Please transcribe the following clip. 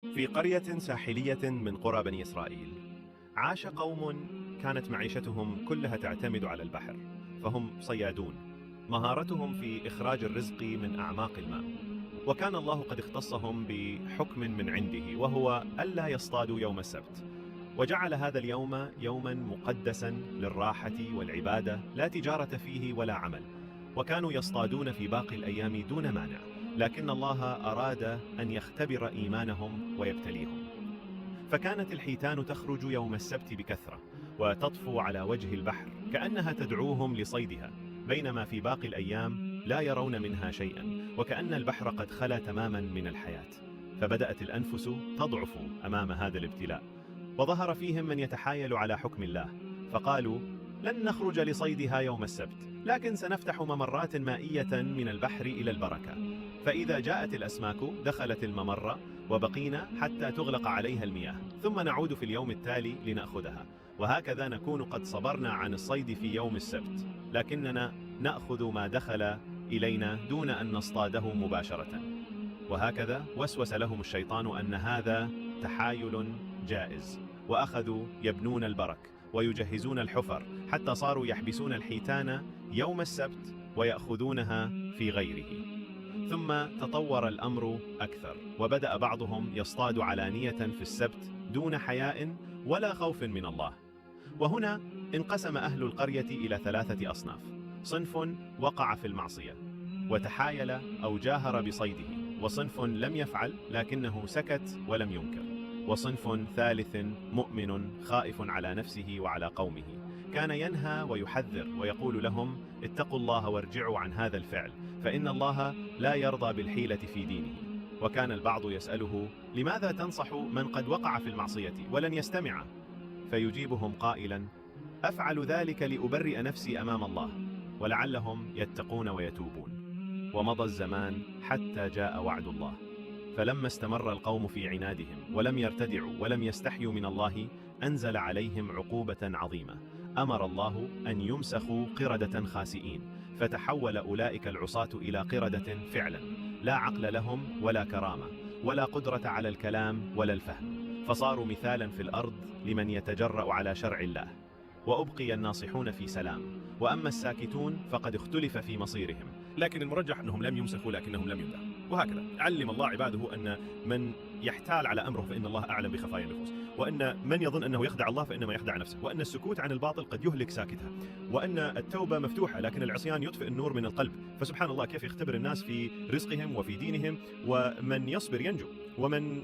في قرية ساحلية من قرى بني إسرائيل، عاش قوم كانت معيشتهم كلها تعتمد على البحر، فهم صيادون. مهارتهم في إخراج الرزق من أعماق الماء، وكان الله قد اختصهم بحكم من عنده، وهو ألا يصطادوا يوم السبت، وجعل هذا اليوم يوما مقدسا للراحة والعبادة، لا تجارة فيه ولا عمل. وكانوا يصطادون في باقي الأيام دون مانع، لكن الله أراد أن يختبر إيمانهم ويبتليهم. فكانت الحيتان تخرج يوم السبت بكثرة، وتطفو على وجه البحر كأنها تدعوهم لصيدها، بينما في باقي الأيام لا يرون منها شيئا، وكأن البحر قد خلا تماما من الحياة. فبدأت الأنفس تضعف أمام هذا الابتلاء، وظهر فيهم من يتحايل على حكم الله، فقالوا: لن نخرج لصيدها يوم السبت، لكن سنفتح ممرات مائية من البحر إلى البركة، فإذا جاءت الأسماك دخلت الممر وبقينا حتى تغلق عليها المياه، ثم نعود في اليوم التالي لنأخذها، وهكذا نكون قد صبرنا عن الصيد في يوم السبت، لكننا نأخذ ما دخل إلينا دون أن نصطاده مباشرة. وهكذا وسوس لهم الشيطان أن هذا تحايل جائز، وأخذوا يبنون البرك ويجهزون الحفر، حتى صاروا يحبسون الحيتان يوم السبت ويأخذونها في غيره. ثم تطور الأمر أكثر، وبدأ بعضهم يصطاد علانية في السبت دون حياء ولا خوف من الله. وهنا انقسم أهل القرية إلى 3 أصناف: صنف وقع في المعصية وتحايل أو جاهر بصيده، وصنف لم يفعل لكنه سكت ولم ينكر، وصنف ثالث مؤمن خائف على نفسه وعلى قومه، كان ينهى ويحذر ويقول لهم: اتقوا الله وارجعوا عن هذا الفعل، فإن الله لا يرضى بالحيلة في دينه. وكان البعض يسأله: لماذا تنصح من قد وقع في المعصية ولن يستمع؟ فيجيبهم قائلا: أفعل ذلك لأبرئ نفسي أمام الله، ولعلهم يتقون ويتوبون. ومضى الزمان حتى جاء وعد الله، فلما استمر القوم في عنادهم ولم يرتدعوا ولم يستحيوا من الله، أنزل عليهم عقوبة عظيمة. أمر الله أن يمسخوا قردة خاسئين، فتحول أولئك العصاة إلى قردة فعلا، لا عقل لهم ولا كرامة ولا قدرة على الكلام ولا الفهم، فصاروا مثالا في الأرض لمن يتجرأ على شرع الله. وأبقي الناصحون في سلام، وأما الساكتون فقد اختلف في مصيرهم، لكن المرجح أنهم لم يمسخوا لكنهم لم يمدحوا. وهكذا علم الله عباده أن من يحتال على أمره فإن الله أعلم بخفايا النفوس، وأن من يظن أنه يخدع الله فإنما يخدع نفسه، وأن السكوت عن الباطل قد يهلك ساكتها، وأن التوبة مفتوحة لكن العصيان يطفئ النور من القلب. فسبحان الله كيف يختبر الناس في رزقهم وفي دينهم، ومن يصبر ينجو، ومن